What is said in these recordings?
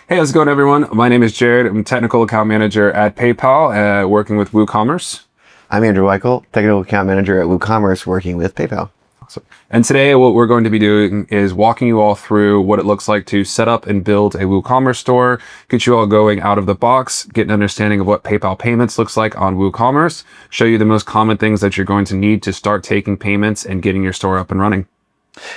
Hey, how's it going, everyone? My name is Jared. I'm Technical Account Manager at PayPal, working with WooCommerce. I'm Andrew Weichel, Technical Account Manager at WooCommerce, working with PayPal. Awesome. And today, what we're going to be doing is walking you all through what it looks like to set up and build a WooCommerce store, get you all going out of the box, get an understanding of what PayPal payments looks like on WooCommerce, show you the most common things that you're going to need to start taking payments and getting your store up and running.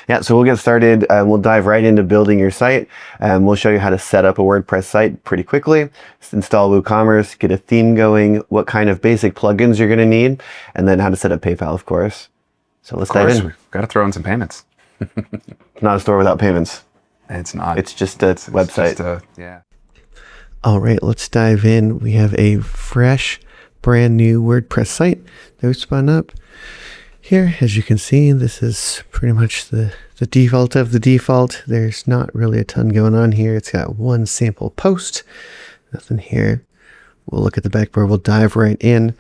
Yeah, so we'll get started. We'll dive right into building your site. We'll show you how to set up a WordPress site pretty quickly, install WooCommerce, get a theme going, what kind of basic plugins you're going to need, and then how to set up PayPal, of course. So let's dive in. We've got to throw in some payments. Not a store without payments. It's not. It's just a website. Yeah. All right, let's dive in. We have a fresh, brand new WordPress site that we spun up. Here, as you can see, this is pretty much the default of the default. There's not really a ton going on here. It's got one sample post, nothing here. We'll look at the backboard. We'll dive right in.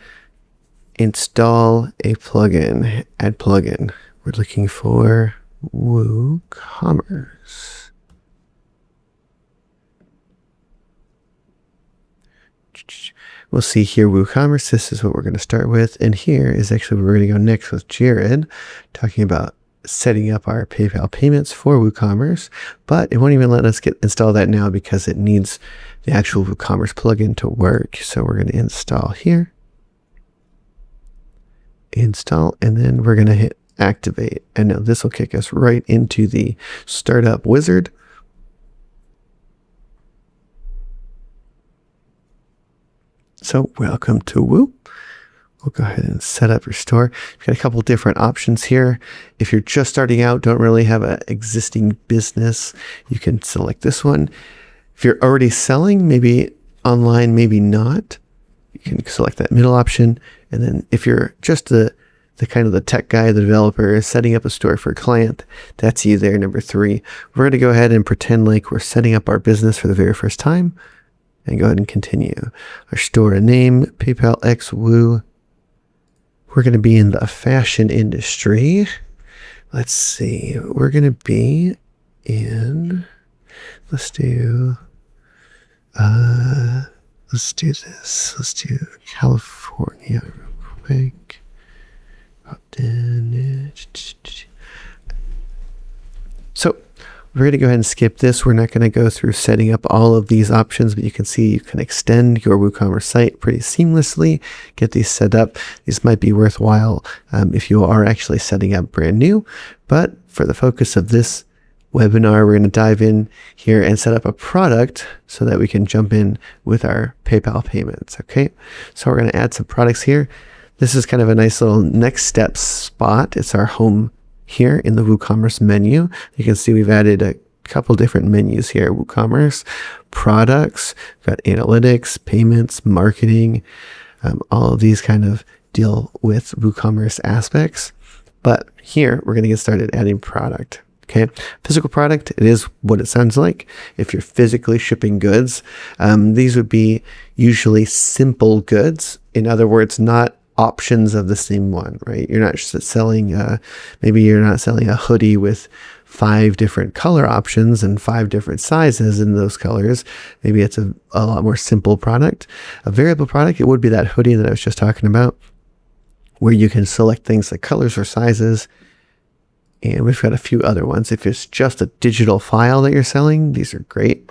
Install a plugin, add plugin. We're looking for WooCommerce. We'll see here WooCommerce. This is what we're going to start with. And here is actually where we're going to go next with Jared, talking about setting up our PayPal payments for WooCommerce. But it won't even let us install that now because it needs the actual WooCommerce plugin to work. So we're going to install here. Install, and then we're going to hit activate. And now this will kick us right into the startup wizard. So welcome to Woo. We'll go ahead and set up your store. You've got a couple different options here. If you're just starting out, don't really have an existing business, you can select this one. If you're already selling, maybe online, maybe not, you can select that middle option. And then if you're just the kind of the tech guy, the developer, setting up a store for a client, that's you there, number 3. We're going to go ahead and pretend like we're setting up our business for the very first time. And go ahead and continue. Our store name, PayPal X Woo. We're going to be in the fashion industry. Let's see. We're going to be in, let's do this. Let's do California real quick. So we're going to go ahead and skip this. We're not going to go through setting up all of these options, but you can see you can extend your WooCommerce site pretty seamlessly, get these set up. These might be worthwhile if you are actually setting up brand new. But for the focus of this webinar, we're going to dive in here and set up a product so that we can jump in with our PayPal payments. Okay, so we're going to add some products here. This is kind of a nice little next step spot. It's our home here in the WooCommerce menu. You can see we've added a couple different menus here. WooCommerce, products, we've got analytics, payments, marketing, all of these kind of deal with WooCommerce aspects. But here we're going to get started adding product. Okay, physical product, it is what it sounds like. If you're physically shipping goods, these would be usually simple goods. In other words, not options of the same one, right? You're not selling, maybe you're not selling a hoodie with 5 different color options and 5 different sizes in those colors. Maybe it's a lot more simple product. A variable product, it would be that hoodie that I was just talking about, where you can select things like colors or sizes. And we've got a few other ones. If it's just a digital file that you're selling, these are great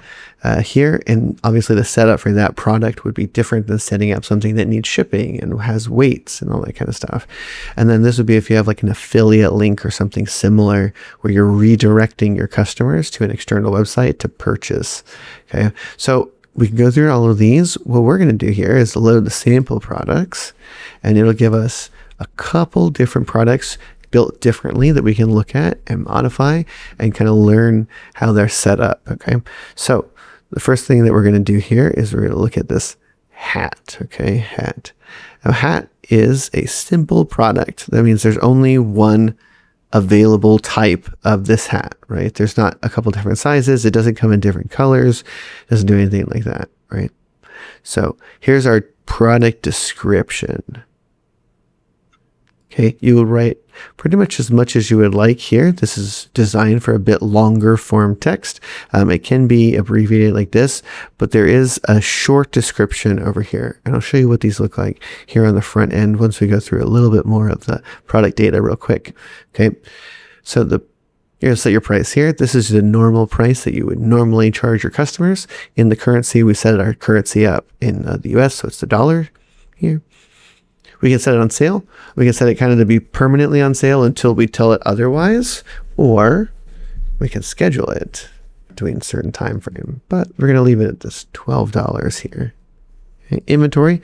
here. And obviously the setup for that product would be different than setting up something that needs shipping and has weights and all that kind of stuff. And then this would be if you have like an affiliate link or something similar where you're redirecting your customers to an external website to purchase. Okay, so we can go through all of these. What we're going to do here is load the sample products, and it'll give us a couple different products built differently that we can look at and modify and kind of learn how they're set up. Okay, so the first thing that we're going to do here is we're going to look at this hat. Okay, hat. A hat is a simple product. That means there's only one available type of this hat, right? There's not a couple different sizes. It doesn't come in different colors. It doesn't do anything like that, right? So here's our product description. Okay, you will write pretty much as you would like here. This is designed for a bit longer form text. It can be abbreviated like this, but there is a short description over here. And I'll show you what these look like here on the front end once we go through a little bit more of the product data real quick. Okay, so you're going to set your price here. This is the normal price that you would normally charge your customers. In the currency, we set our currency up in the US, so it's the dollar here. We can set it on sale. We can set it kind of to be permanently on sale until we tell it otherwise, or we can schedule it between a certain time frame. But we're going to leave it at this $12 here. Okay. Inventory.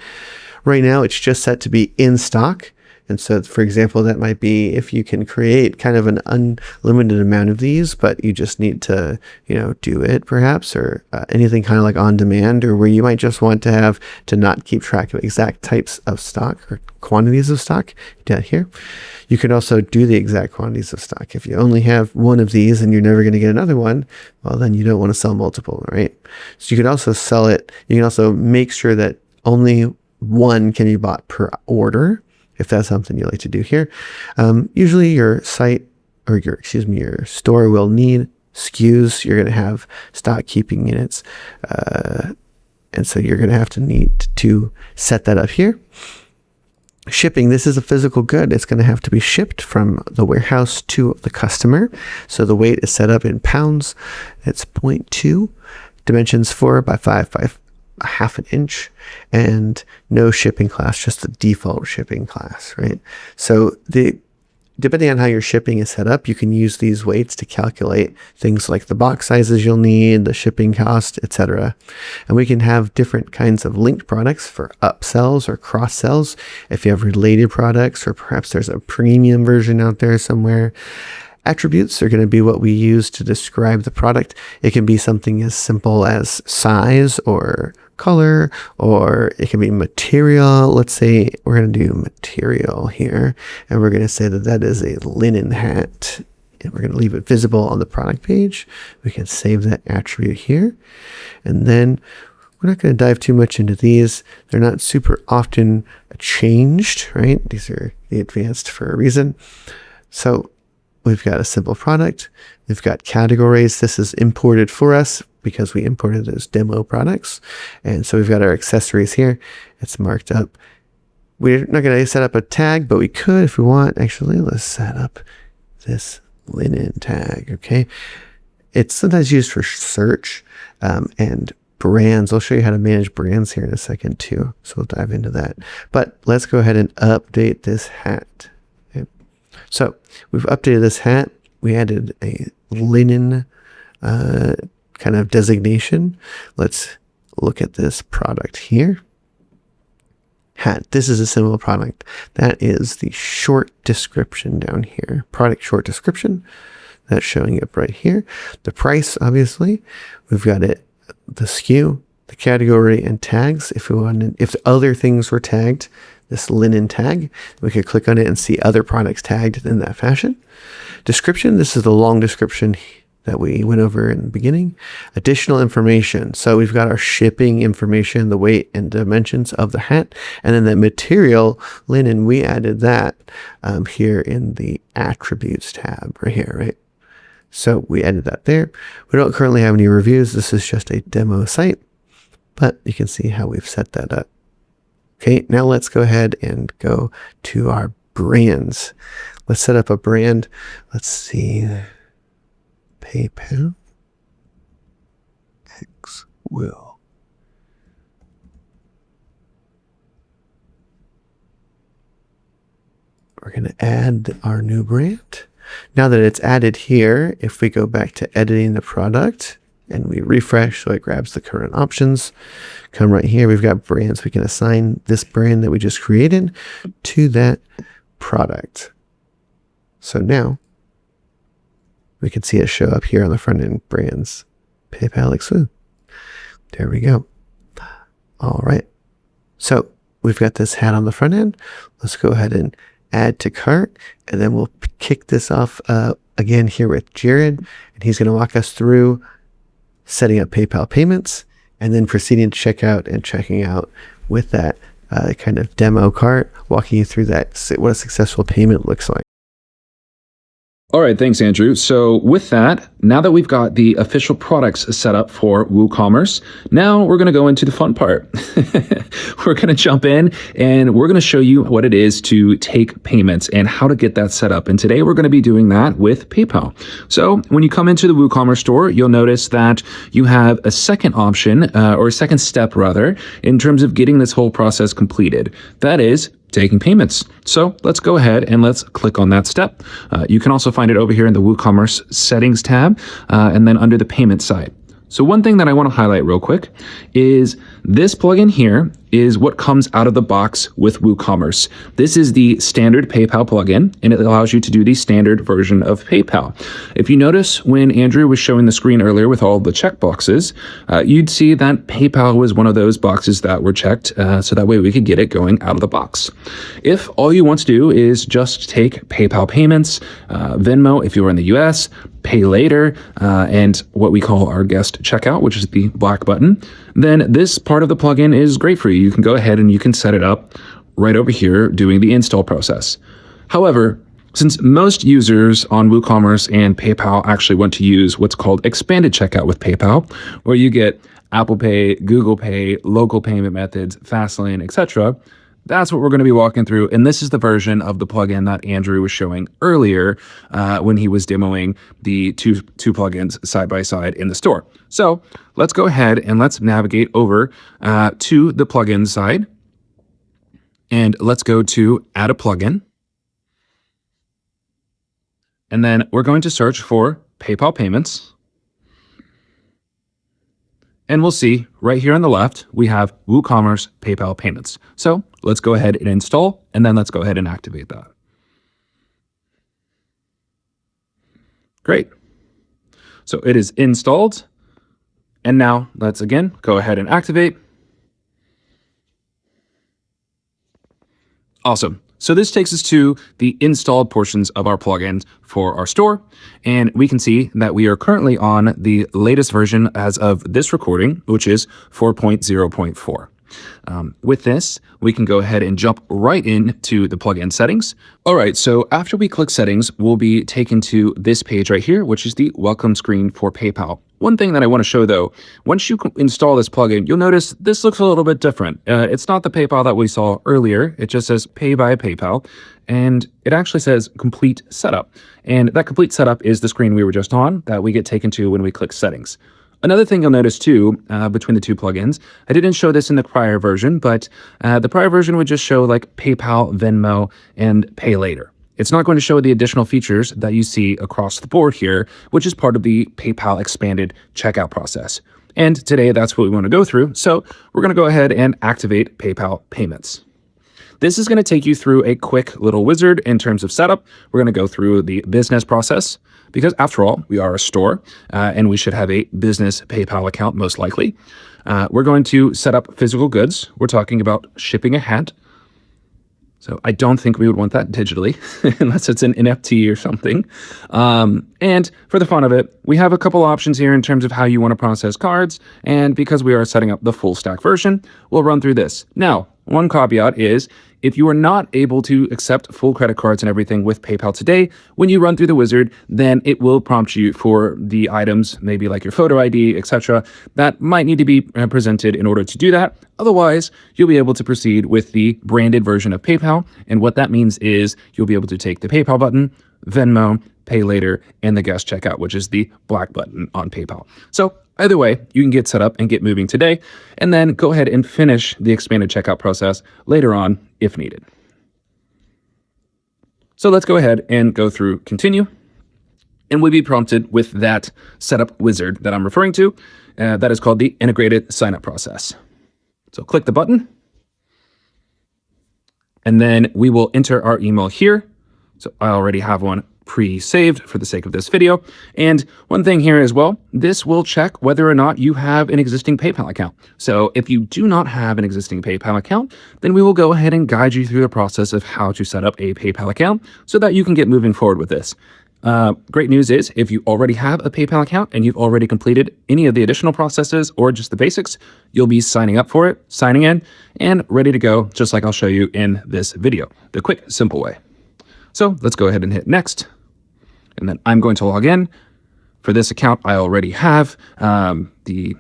Right now, it's just set to be in stock. And so, for example, that might be if you can create kind of an unlimited amount of these, but you just need to, do it perhaps, or anything kind of like on demand, or where you might just want to have to not keep track of exact types of stock or quantities of stock down here. You can also do the exact quantities of stock. If you only have one of these and you're never going to get another one, well, then you don't want to sell multiple, right? So you can also sell it. You can also make sure that only one can be bought per order, if that's something you like to do here. Usually your site or your store will need SKUs. You're going to have stock keeping units. And so you're going to have to need to set that up here. Shipping, this is a physical good. It's going to have to be shipped from the warehouse to the customer. So the weight is set up in pounds. It's 0.2, dimensions 4 by 5 by 1/2 inch, and no shipping class, just the default shipping class, right? So depending on how your shipping is set up, you can use these weights to calculate things like the box sizes you'll need, the shipping cost, etc. And we can have different kinds of linked products for upsells or cross sells. If you have related products, or perhaps there's a premium version out there somewhere. Attributes are going to be what we use to describe the product. It can be something as simple as size or color, or it can be material. Let's say we're going to do material here, and we're going to say that that is a linen hat, and we're going to leave it visible on the product page. We can save that attribute here, and then we're not going to dive too much into these. They're not super often changed, right? These are the advanced for a reason. So we've got a simple product. We've got categories. This is imported for us because we imported those demo products. And so we've got our accessories here. It's marked up. We're not going to set up a tag, but we could if we want. Actually, let's set up this linen tag, okay? It's sometimes used for search and brands. I'll show you how to manage brands here in a second too. So we'll dive into that. But let's go ahead and update this hat. Okay? So we've updated this hat. We added a linen kind of designation. Let's look at this product here. Hat. This is a simple product. That is the short description down here. Product short description. That's showing up right here. The price, obviously. We've got it, the SKU, the category, and tags. If we wanted, if other things were tagged, this linen tag, we could click on it and see other products tagged in that fashion. Description. This is the long description that we went over in the beginning. Additional information. So we've got our shipping information, the weight and dimensions of the hat, and then the material, linen, we added that here in the attributes tab right here, right? So we added that there. We don't currently have any reviews. This is just a demo site, but you can see how we've set that up. Okay, now let's go ahead and go to our brands. Let's set up a brand. Let's see. PayPal X will. We're going to add our new brand. Now that it's added here, if we go back to editing the product and we refresh so it grabs the current options, come right here, we've got brands. We can assign this brand that we just created to that product. So now we can see it show up here on the front end, brands, PayPal Xwoo. There we go. All right. So we've got this hat on the front end. Let's go ahead and add to cart, and then we'll kick this off again here with Jared, and he's going to walk us through setting up PayPal payments and then proceeding to check out and checking out with that kind of demo cart, walking you through that, what a successful payment looks like. All right, thanks, Andrew. So with that, now that we've got the official products set up for WooCommerce, now we're going to go into the fun part. We're going to jump in and we're going to show you what it is to take payments and how to get that set up. And today we're going to be doing that with PayPal. So when you come into the WooCommerce store, you'll notice that you have a second option, or a second step rather, in terms of getting this whole process completed. That is taking payments. So let's go ahead and let's click on that step. You can also find it over here in the WooCommerce settings tab, and then under the payment side. So one thing that I want to highlight real quick is this plugin here is what comes out of the box with WooCommerce. This is the standard PayPal plugin, and it allows you to do the standard version of PayPal. If you notice when Andrew was showing the screen earlier with all the checkboxes, you'd see that PayPal was one of those boxes that were checked, so that way we could get it going out of the box. If all you want to do is just take PayPal payments, Venmo if you're in the US, Pay Later, and what we call our guest checkout, which is the black button, then this part of the plugin is great for you. You can go ahead and you can set it up right over here doing the install process. However, since most users on WooCommerce and PayPal actually want to use what's called expanded checkout with PayPal, where you get Apple Pay, Google Pay, local payment methods, Fastlane, etc., that's what we're going to be walking through, and this is the version of the plugin that Andrew was showing earlier when he was demoing the two plugins side by side in the store. So let's go ahead and let's navigate over to the plugin side, and let's go to Add a Plugin, and then we're going to search for PayPal Payments. And we'll see right here on the left, we have WooCommerce PayPal Payments. So let's go ahead and install, and then let's go ahead and activate that. Great. So it is installed. And now let's again go ahead and activate. Awesome. So this takes us to the installed portions of our plugins for our store, and we can see that we are currently on the latest version as of this recording, which is 4.0.4. With this, we can go ahead and jump right into the plugin settings. All right, so after we click settings, we'll be taken to this page right here, which is the welcome screen for PayPal. One thing that I want to show though, once you install this plugin, you'll notice this looks a little bit different. It's not the PayPal that we saw earlier. It just says pay by PayPal, and it actually says complete setup. And that complete setup is the screen we were just on that we get taken to when we click settings. Another thing you'll notice too, between the two plugins, I didn't show this in the prior version, but the prior version would just show like PayPal, Venmo, and Pay Later. It's not going to show the additional features that you see across the board here, which is part of the PayPal expanded checkout process. And today that's what we want to go through. So we're going to go ahead and activate PayPal payments. This is going to take you through a quick little wizard in terms of setup. We're going to go through the business process because after all, we are a store and we should have a business PayPal account most likely. We're going to set up physical goods. We're talking about shipping a hat. So I don't think we would want that digitally unless it's an NFT or something. And for the fun of it, we have a couple options here in terms of how you want to process cards. And because we are setting up the full stack version, we'll run through this. Now, one caveat is if you are not able to accept full credit cards and everything with PayPal today, when you run through the wizard, then it will prompt you for the items, maybe like your photo ID, etc., that might need to be presented in order to do that. Otherwise, you'll be able to proceed with the branded version of PayPal. And what that means is you'll be able to take the PayPal button, Venmo, Pay Later, and the guest checkout, which is the black button on PayPal. So either way, you can get set up and get moving today, and then go ahead and finish the expanded checkout process later on if needed. So let's go ahead and go through continue, and we'll be prompted with that setup wizard that I'm referring to. That is called the integrated signup process. So click the button, and then we will enter our email here. So I already have one pre-saved for the sake of this video. And one thing here as well, this will check whether or not you have an existing PayPal account. So if you do not have an existing PayPal account, then we will go ahead and guide you through the process of how to set up a PayPal account so that you can get moving forward with this. great news is if you already have a PayPal account and you've already completed any of the additional processes or just the basics, you'll be signing up for it, signing in, and ready to go, just like I'll show you in this video, the quick, simple way. So let's go ahead and hit next. And then I'm going to log in. For this account, I already have the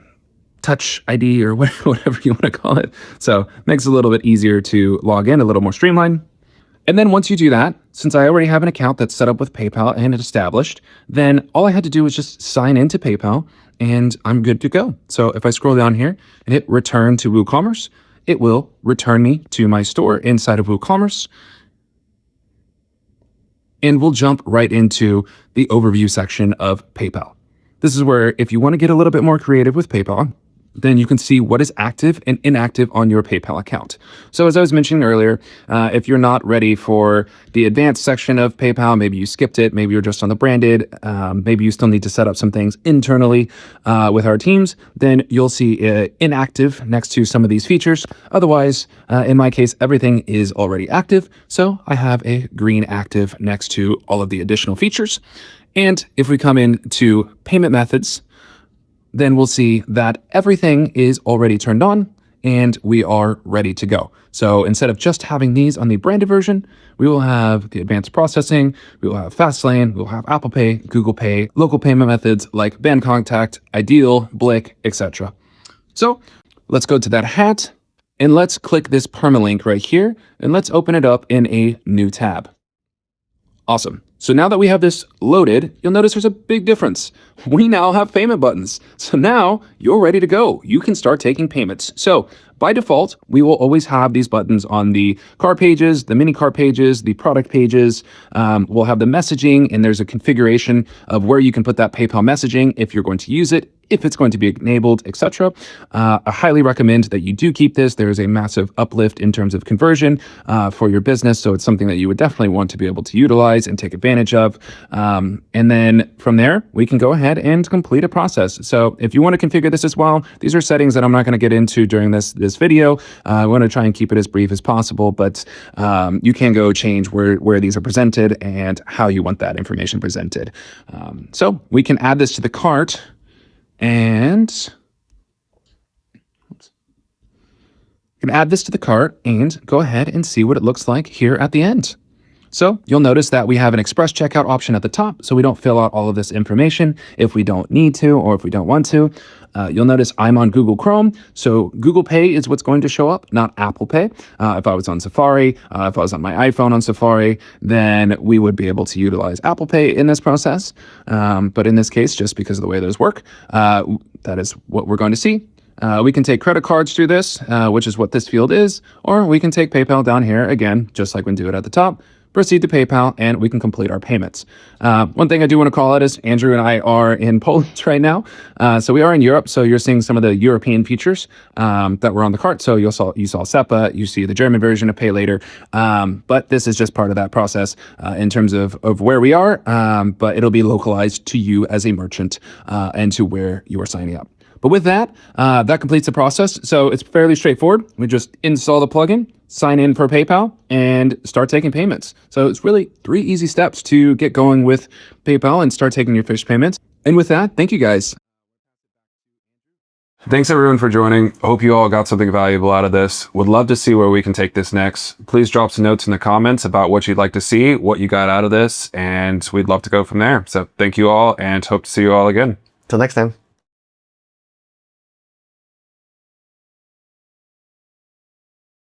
Touch ID or whatever you want to call it. So it makes it a little bit easier to log in, a little more streamlined. And then once you do that, since I already have an account that's set up with PayPal and it's established, then all I had to do was just sign into PayPal and I'm good to go. So if I scroll down here and hit return to WooCommerce, it will return me to my store inside of WooCommerce. And we'll jump right into the overview section of PayPal. This is where if you want to get a little bit more creative with PayPal, then you can see what is active and inactive on your PayPal account. So as I was mentioning earlier, if you're not ready for the advanced section of PayPal, maybe you skipped it, maybe you're just on the branded, maybe you still need to set up some things internally with our teams, then you'll see inactive next to some of these features. Otherwise, in my case, everything is already active. So I have a green active next to all of the additional features. And if we come into payment methods, then we'll see that everything is already turned on and we are ready to go. So instead of just having these on the branded version, we will have the advanced processing, we will have Fastlane, we'll have Apple Pay, Google Pay, local payment methods like Band Contact, Ideal, Blick, etc. So let's go to that hat and let's click this permalink right here and let's open it up in a new tab. Awesome. So now that we have this loaded, you'll notice there's a big difference. We now have payment buttons. So now you're ready to go. You can start taking payments. So by default, we will always have these buttons on the cart pages, the mini cart pages, the product pages. We'll have the messaging, and there's a configuration of where you can put that PayPal messaging if you're going to use it, if it's going to be enabled, etc. I highly recommend that you do keep this. There is a massive uplift in terms of conversion for your business. So it's something that you would definitely want to be able to utilize and take advantage of. And then from there, we can go ahead and complete a process. So if you want to configure this as well, these are settings that I'm not going to get into during this video. I want to try and keep it as brief as possible, but you can go change where these are presented and how you want that information presented. So we can add this to the cart. And you can add this to the cart and go ahead and see what it looks like here at the end. So you'll notice that we have an express checkout option at the top, so we don't fill out all of this information if we don't need to or if we don't want to. You'll notice I'm on Google Chrome, so Google Pay is what's going to show up, not Apple Pay. If I was on Safari, if I was on my iPhone on Safari, then we would be able to utilize Apple Pay in this process. But in this case, just because of the way those work, that is what we're going to see. We can take credit cards through this, which is what this field is, or we can take PayPal down here, again, just like we do it at the top. Proceed to PayPal, and we can complete our payments. One thing I do want to call out is Andrew and I are in Poland right now. So we are in Europe, so you're seeing some of the European features that were on the cart. So you saw SEPA, you see the German version of Pay Later, but this is just part of that process in terms of where we are, but it'll be localized to you as a merchant and to where you are signing up. But with that, that completes the process. So it's fairly straightforward. We just install the plugin, sign in for PayPal, and start taking payments. So it's really 3 easy steps to get going with PayPal and start taking your fish payments. And with that, thank you guys. Thanks everyone for joining. Hope you all got something valuable out of this. Would love to see where we can take this next. Please drop some notes in the comments about what you'd like to see, what you got out of this, and we'd love to go from there. So thank you all and hope to see you all again. Till next time.